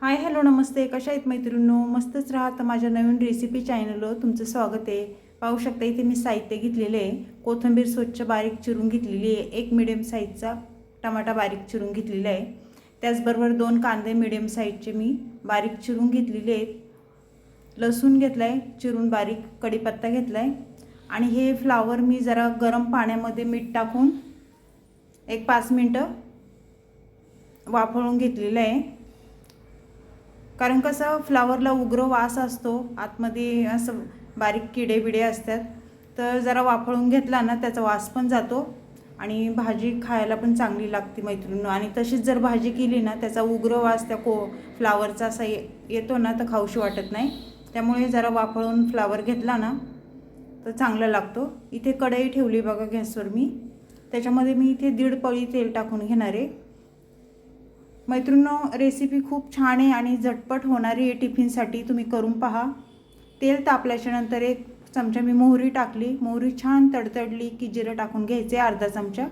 Hi hello नमस्ते, कशा आहेत मैत्रिणींनो? मस्तच राहा. तर माझ्या नवीन रेसिपी चॅनलवर तुमचं स्वागत आहे. पाहू शकता इथे मी साहित्य घेतलेले आहे. कोथिंबीर स्वच्छ बारीक चिरून घेतलेली आहे. एक मिडियम साईजचा टमाटा बारीक चिरून घेतलेला आहे. त्याचबरोबर 2 कांदे मिडियम साईजचे मी बारीक चिरून घेतलेले आहेत. लसूण घेतला आहे चिरून बारीक, कढीपत्ता घेतला आहे आणि हे फ्लावर मी जरा गरम पाण्यामध्ये मीठ टाकून एक 5 मिनिटं वाफळून घेतलेलं आहे. कारण कसं फ्लावरला उग्र वास असतो, आतमध्ये असं बारीक किडे बिडे असतात, तर जरा वाफळून घेतला ना त्याचा वास पण जातो आणि भाजी खायला पण चांगली लागते मैत्रिणींनो. आणि तशीच जर भाजी केली ना त्याचा उग्र वास त्या फ्लावरचा असा येतो ना, तर खाऊशी वाटत नाही. त्यामुळे जरा वाफळून फ्लावर घेतला ना तर चांगला लागतो. इथे कढई ठेवली बघा गॅसवर मी, त्याच्यामध्ये मी इथे 1.5 पळी तेल टाकून घेणार आहे. मैत्रिणींनो, रेसिपी खूप छान आहे आणि झटपट होणारी आहे. टिफिनसाठी तुम्ही करून पहा. तेल तापल्याच्यानंतर 1 चमचा मी मोहरी टाकली. मोहरी छान तडतडली की जिरं टाकून घ्यायचे अर्धा चमचा.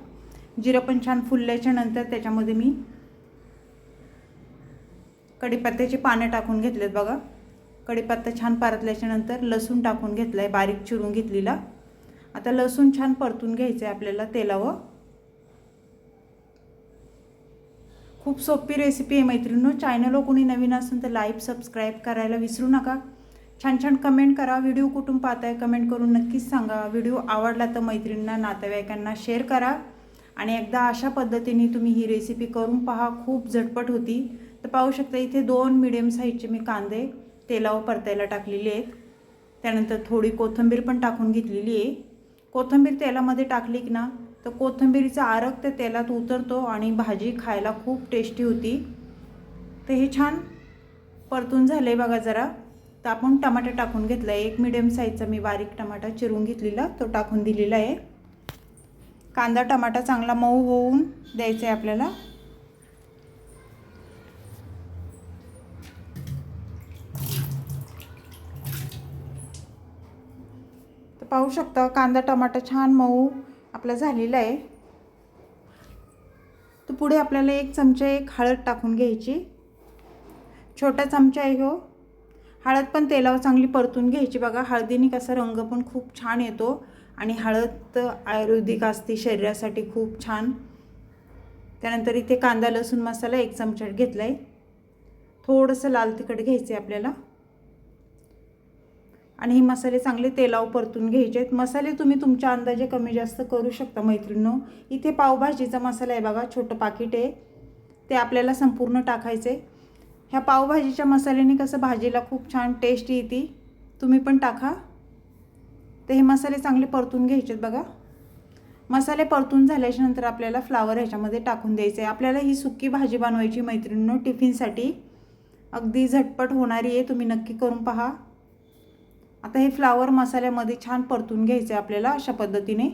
जिरं पण छान फुलल्याच्यानंतर त्याच्यामध्ये मी कढीपत्त्याची पानं टाकून घेतलेत बघा. कढीपत्ता छान परतल्याच्यानंतर लसूण टाकून घेतला आहे बारीक चिरून घेतलेला. आता लसूण छान परतून घ्यायचं आहे आपल्याला तेलावर. खूप सोपी रेसिपी आहे मैत्रिणींनो. चॅनलवर कोणी नवीन असेल तर लाईक सबस्क्राईब करायला विसरू नका. छान छान कमेंट करा. व्हिडिओ कुठून पाहताय कमेंट करून नक्कीच सांगा. व्हिडिओ आवडला तर मैत्रिणींना नातेवाईकांना शेअर करा आणि एकदा अशा पद्धतीने तुम्ही ही रेसिपी करून पहा. खूप झटपट होती. तर पाहू शकता इथे 2 मिडियम साईजचे मी कांदे तेलावर परतायला टाकलेले आहेत. त्यानंतर थोडी कोथिंबीर पण टाकून घेतलेली आहे. कोथिंबीर तेलामध्ये टाकली की ना तर कोथिंबीरीचा आरग त्या तेलात उतरतो आणि भाजी खायला खूप टेस्टी होती. तर हे छान परतून झाले बघा जरा. तर आपण टमाटा टाकून घेतला आहे. 1 मिडियम साईजचा मी बारीक टमाटा चिरून घेतलेला तो टाकून दिलेला आहे. कांदा टमाटा चांगला मऊ होऊन द्यायचा आहे आपल्याला. तर पाहू शकता कांदा टमाटा छान मऊ आपला झालेला आहे. तर पुढे आपल्याला 1 चमचा हळद टाकून घ्यायची. छोटा चमचा आहे हो. हळद पण तेलावर चांगली परतून घ्यायची बघा. हळदीने कसा रंग पण खूप छान येतो आणि हळद आयुर्वेदिक असते शरीरासाठी खूप छान. त्यानंतर इथे कांदा लसूण मसाला 1 चमचा घेतला आहे. थोडंसं लाल तिखट घ्यायचं आहे आपल्याला आणि हे मसाले चांगले तेलावर परतून घ्यायचे आहेत. मसाले तुम्ही तुमच्या अंदाजे कमी जास्त करू शकता मैत्रिणींनो. इथे पावभाजीचा मसाला आहे बघा, छोटं पाकिट आहे, ते आपल्याला संपूर्ण टाकायचं आहे. ह्या पावभाजीच्या मसाल्याने कसं भाजीला खूप छान टेस्ट येते. तुम्ही पण टाका. तर हे मसाले चांगले परतून घ्यायचे आहेत बघा. मसाले परतून झाल्याच्यानंतर आपल्याला फ्लावर ह्याच्यामध्ये टाकून द्यायचं आहे. आपल्याला ही सुकी भाजी बनवायची मैत्रिणींनो टिफिनसाठी. अगदी झटपट होणारी आहे. तुम्ही नक्की करून पहा. आता हे फ्लावर मसाल्यामध्ये छान परतून घ्यायचं आहे आपल्याला अशा पद्धतीने.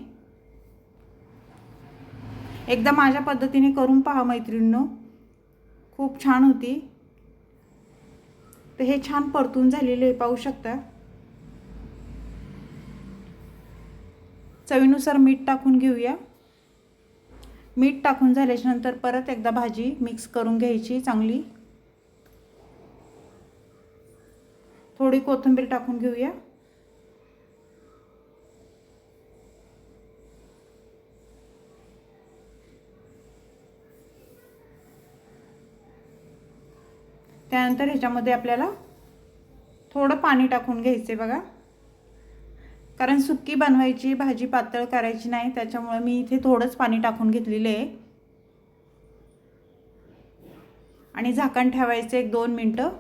एकदा माझ्या पद्धतीने करून पहा मैत्रिणींनो, खूप छान होती. तर हे छान परतून झालेले आहे पाहू शकता. चवीनुसार मीठ टाकून घेऊया. मीठ टाकून झाल्याच्यानंतर परत एकदा भाजी मिक्स करून घ्यायची चांगली. थोडी कोथिंबीर टाकून घेऊया. त्यानंतर ह्याच्यामध्ये आपल्याला थोडं पाणी टाकून घ्यायचे बघा. कारण सुक्की बनवायची भाजी पातळ करायची नाही, त्याच्यामुळे मी इथे थोडंच पाणी टाकून घेतलेलं आहे. आणि झाकण ठेवायचं 1-2 मिनिटं.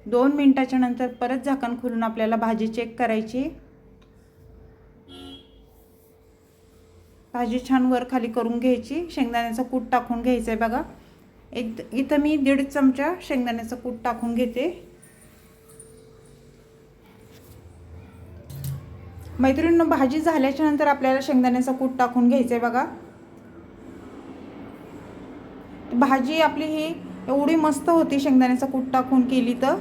2 मिनिटाच्या नंतर परत झाकण खोलून आपल्याला भाजी चेक करायची. भाजी छान वर खाली करून घ्यायची. शेंगदाण्याचा कूट टाकून घ्यायचं आहे बघा. इथं मी 1.5 चमचा शेंगदाण्याचा कूट टाकून घेते. मैत्रिणींनो, भाजी झाल्याच्या नंतर आपल्याला शेंगदाण्याचा कूट टाकून घ्यायचं आहे बघा. भाजी आपली ही एवढी मस्त होती शेंगदाण्याचा कूट टाकून केली तर.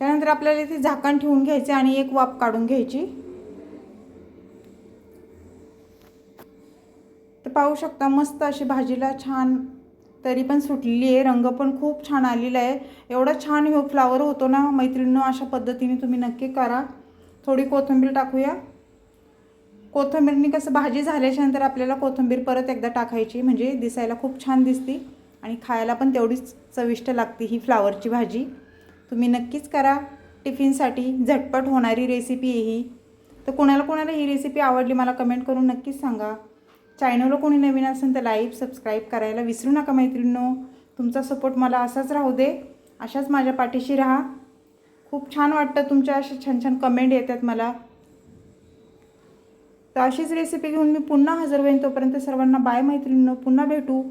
त्यानंतर आपल्याला इथे झाकण ठेवून घ्यायचे आणि एक वाफ काढून घ्यायची. तर पाहू शकता मस्त अशी भाजीला छान तरी पण सुटलेली आहे. रंग पण खूप छान आलेला आहे. एवढा छान हे फ्लावर होतो ना मैत्रिणींनो. अशा पद्धतीने तुम्ही नक्की करा. थोडी कोथिंबीर टाकूया. कोथिंबीरनी कसं भाजी झाल्याच्यानंतर आपल्याला कोथिंबीर परत एकदा टाकायची, म्हणजे दिसायला खूप छान दिसते आणि खायला पण तेवढीच चविष्ट लागते ही फ्लावरची भाजी. तुम्ही नक्कीच करा. टिफिनसाठी झटपट होणारी रेसिपी आहे ही. तर कोणाला ही रेसिपी आवडली मला कमेंट करून नक्कीच सांगा. चॅनलला कोणी नवीन असेल तर लाईक सबस्क्राईब करायला विसरू नका मैत्रिणींनो. तुमचा सपोर्ट मला असाच राहू दे. अशाच माझ्या पाठीशी राहा. खूप छान वाटतं तुमच्या अशा छान छान कमेंट येतात मला. तर अशीच रेसिपी घेऊन मी पुन्हा हजर होईन. तोपर्यंत सर्वांना बाय मैत्रिणींनो. पुन्हा भेटू.